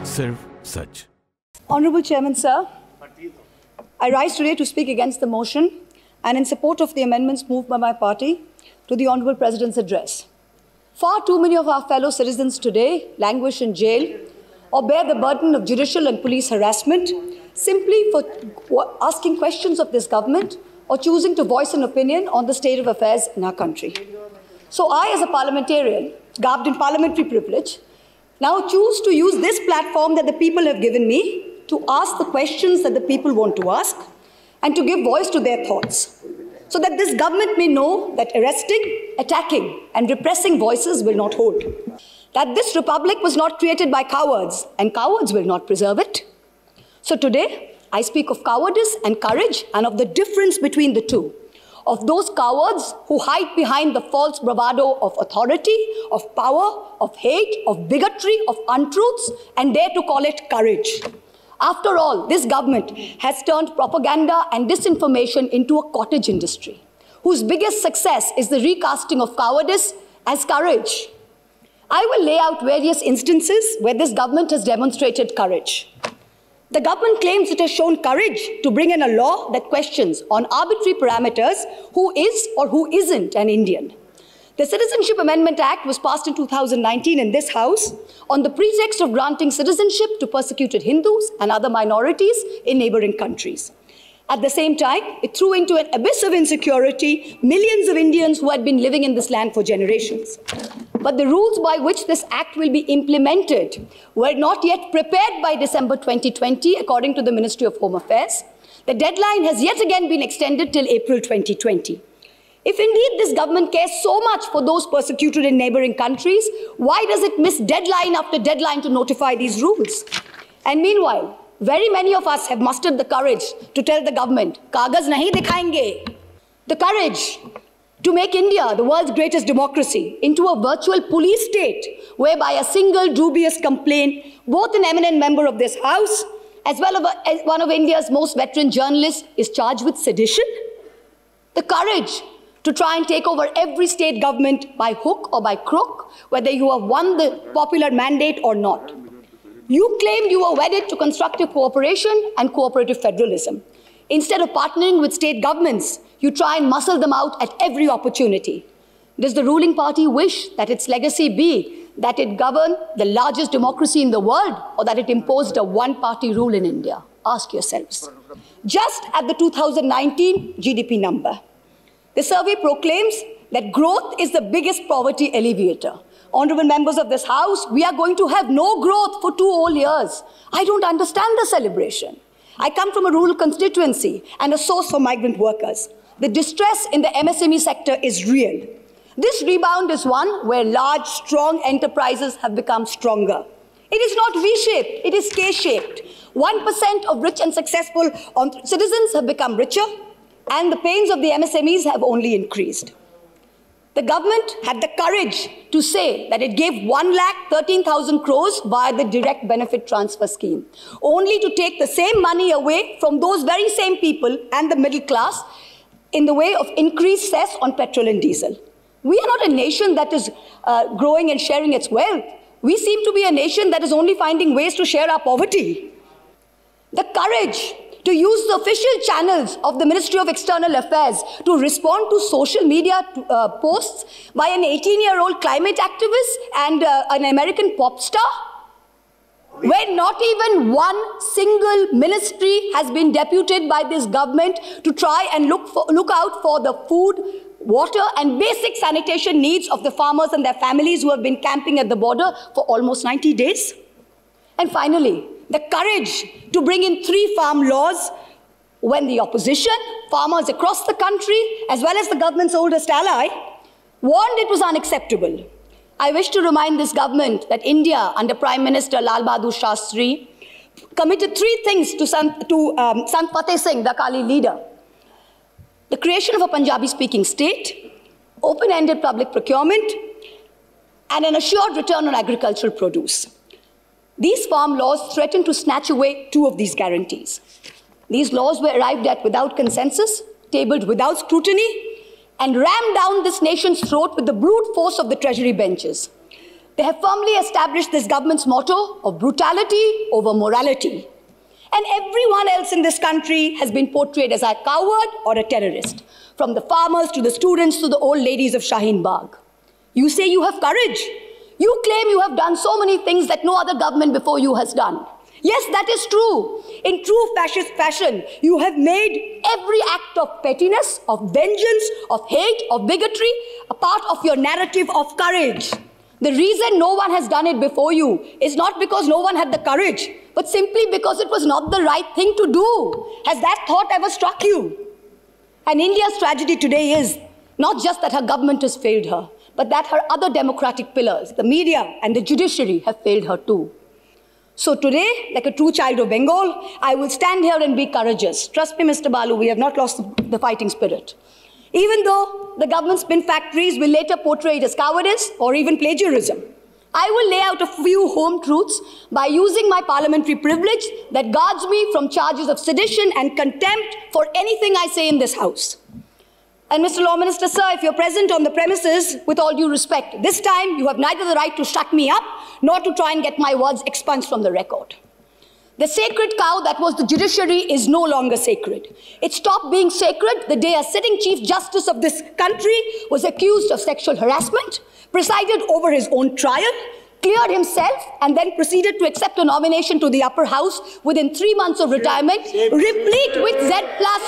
सिर्फ सच। Honorable Chairman, sir, I rise today to speak against the motion and in support of the amendments moved by my party to the Honorable President's address. Far too many of our fellow citizens today languish in jail or bear the burden of judicial and police harassment simply for asking questions of this government or choosing to voice an opinion on the state of affairs in our country. So I, as a parliamentarian, garbed in parliamentary privilege, now choose to use this platform that the people have given me to ask the questions that the people want to ask and to give voice to their thoughts, so that this government may know that arresting, attacking, and repressing voices will not hold. That this republic was not created by cowards, and cowards will not preserve it. So today, I speak of cowardice and courage and of the difference between the two. Of those cowards who hide behind the false bravado of authority, of power, of hate, of bigotry, of untruths, and dare to call it courage. After all, this government has turned propaganda and disinformation into a cottage industry, whose biggest success is the recasting of cowardice as courage. I will lay out various instances where this government has demonstrated courage. The government claims it has shown courage to bring in a law that questions on arbitrary parameters who is or who isn't an Indian. The Citizenship Amendment Act was passed in 2019 in this House on the pretext of granting citizenship to persecuted Hindus and other minorities in neighboring countries. At the same time, it threw into an abyss of insecurity millions of Indians who had been living in this land for generations. But the rules by which this act will be implemented were not yet prepared by December 2020, according to the Ministry of Home Affairs. The deadline has yet again been extended till April 2020. If indeed this government cares so much for those persecuted in neighboring countries, why does it miss deadline after deadline to notify these rules? And meanwhile, very many of us have mustered the courage to tell the government, "Kagaz nahi dikhayenge." The courage to make India, the world's greatest democracy, into a virtual police state, whereby a single dubious complaint, both an eminent member of this House, as well as one of India's most veteran journalists, is charged with sedition. The courage to try and take over every state government by hook or by crook, whether you have won the popular mandate or not. You claimed you were wedded to constructive cooperation and cooperative federalism. Instead of partnering with state governments, you try and muscle them out at every opportunity. Does the ruling party wish that its legacy be that it governed the largest democracy in the world, or that it imposed a one-party rule in India? Ask yourselves. Just at the 2019 GDP number, the survey proclaims that growth is the biggest poverty alleviator. Honorable members of this House, we are going to have no growth for 2 whole years. I don't understand the celebration. I come from a rural constituency and a source for migrant workers. The distress in the MSME sector is real. This rebound is one where large, strong enterprises have become stronger. It is not V-shaped, it is K-shaped. 1% of rich and successful citizens have become richer, and the pains of the MSMEs have only increased. The government had the courage to say that it gave 1,13,000 crores via the direct benefit transfer scheme, only to take the same money away from those very same people and the middle class in the way of increased cess on petrol and diesel. We are not a nation that is growing and sharing its wealth. We seem to be a nation that is only finding ways to share our poverty. The courage to use the official channels of the Ministry of External Affairs to respond to social media posts by an 18-year-old climate activist and an American pop star, where not even one single ministry has been deputed by this government to try and look out for the food, water, and basic sanitation needs of the farmers and their families who have been camping at the border for almost 90 days. And finally, the courage to bring in 3 farm laws when the opposition, farmers across the country, as well as the government's oldest ally, warned it was unacceptable. I wish to remind this government that India, under Prime Minister Lal Bahadur Shastri, committed 3 things to Sant Fateh Singh, the Akali leader: the creation of a Punjabi-speaking state, open-ended public procurement, and an assured return on agricultural produce. These farm laws threaten to snatch away 2 of these guarantees. These laws were arrived at without consensus, tabled without scrutiny, and rammed down this nation's throat with the brute force of the Treasury benches. They have firmly established this government's motto of brutality over morality. And everyone else in this country has been portrayed as a coward or a terrorist, from the farmers to the students to the old ladies of Shaheen Bagh. You say you have courage. You claim you have done so many things that no other government before you has done. Yes, that is true. In true fascist fashion, you have made every act of pettiness, of vengeance, of hate, of bigotry a part of your narrative of courage. The reason no one has done it before you is not because no one had the courage, but simply because it was not the right thing to do. Has that thought ever struck you? And India's tragedy today is not just that her government has failed her, but that her other democratic pillars, the media and the judiciary, have failed her too. So today, like a true child of Bengal, I will stand here and be courageous. Trust me, Mr. Balu, we have not lost the fighting spirit. Even though the government spin factories will later portray it as cowardice or even plagiarism, I will lay out a few home truths by using my parliamentary privilege that guards me from charges of sedition and contempt for anything I say in this House. And Mr. Law Minister, sir, if you're present on the premises, with all due respect, this time you have neither the right to shut me up nor to try and get my words expunged from the record. The sacred cow that was the judiciary is no longer sacred. It stopped being sacred the day a sitting Chief Justice of this country was accused of sexual harassment, presided over his own trial, cleared himself, and then proceeded to accept a nomination to the upper house within 3 months of retirement, replete with Z+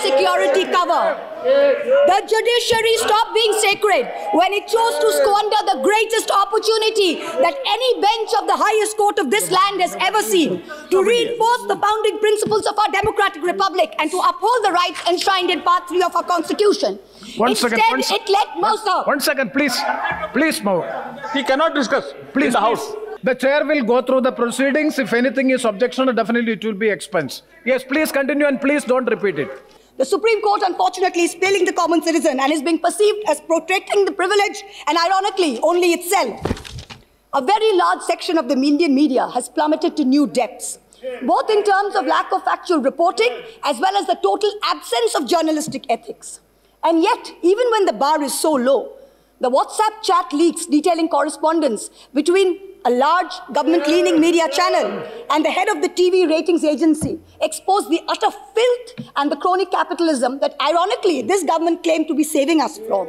security cover. The judiciary stopped being sacred when it chose to squander the greatest opportunity that any bench of the highest court of this land has ever seen, to reinforce the founding principles of our democratic republic and to uphold the rights enshrined in Part 3 of our Constitution. One second, please. Please, Mo. He cannot discuss in the House. The chair will go through the proceedings. If anything is objection, definitely it will be expunged. Yes, please continue and please don't repeat it. The Supreme Court, unfortunately, is failing the common citizen and is being perceived as protecting the privilege and, ironically, only itself. A very large section of the Indian media has plummeted to new depths, both in terms of lack of factual reporting as well as the total absence of journalistic ethics. And yet, even when the bar is so low, the WhatsApp chat leaks detailing correspondence between a large government-leaning media channel and the head of the TV ratings agency exposed the utter filth and the crony capitalism that, ironically, this government claimed to be saving us from.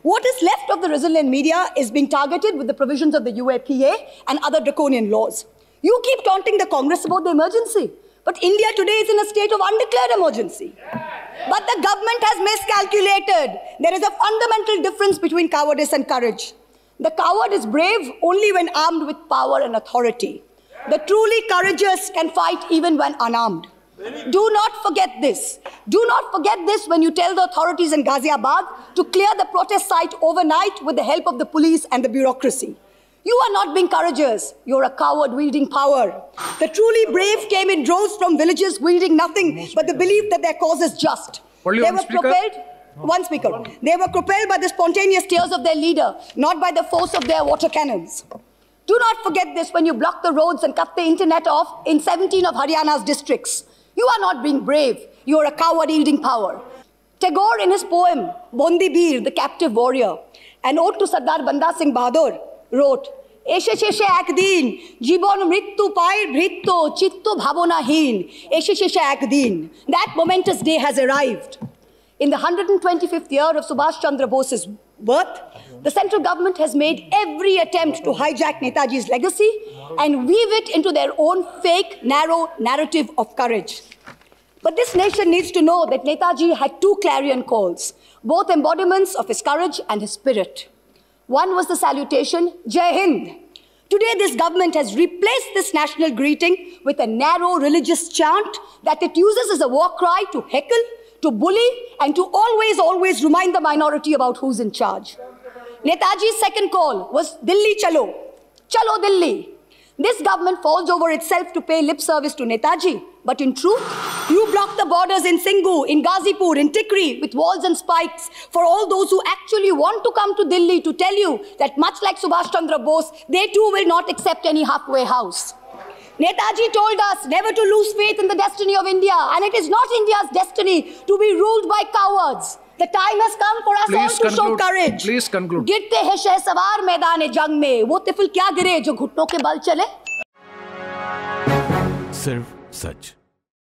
What is left of the resilient media is being targeted with the provisions of the UAPA and other draconian laws. You keep taunting the Congress about the emergency, but India today is in a state of undeclared emergency. But the government has miscalculated. There is a fundamental difference between cowardice and courage. The coward is brave only when armed with power and authority. The truly courageous can fight even when unarmed. Do not forget this. Do not forget this when you tell the authorities in Ghaziabad to clear the protest site overnight with the help of the police and the bureaucracy. You are not being courageous. You're a coward wielding power. The truly brave came in droves from villages wielding nothing but the belief that their cause is just. They were propelled by the spontaneous tears of their leader, not by the force of their water cannons. Do not forget this when you block the roads and cut the internet off in 17 of Haryana's districts. You are not being brave. You are a coward wielding power. Tagore, in his poem, Bondi Bir, the Captive Warrior, an ode to Sardar Banda Singh Bahadur, wrote, Eshe sheshe ekdin, jibon mrittu pai bhritto, chitto bhabonahin, eshe sheshe ekdin. That momentous day has arrived. In the 125th year of Subhash Chandra Bose's birth, the central government has made every attempt to hijack Netaji's legacy and weave it into their own fake, narrow narrative of courage. But this nation needs to know that Netaji had two clarion calls, both embodiments of his courage and his spirit. One was the salutation, Jai Hind. Today, this government has replaced this national greeting with a narrow religious chant that it uses as a war cry to heckle, to bully, and to always remind the minority about who's in charge. Netaji's second call was Delhi Chalo, Chalo Delhi. This government falls over itself to pay lip service to Netaji. But in truth, you block the borders in Singhu, in Ghazipur, in Tikri with walls and spikes for all those who actually want to come to Delhi to tell you that much like Subhash Chandra Bose, they too will not accept any halfway house. Netaji told us never to lose faith in the destiny of India, and it is not India's destiny to be ruled by cowards. The time has come for us Please all to show conclude. courage. Please conclude. गिरते हैं शहसवार मैदान जंग में, वो तिफल क्या गिरे जो घुटनों के बल चले. सिर्फ सच.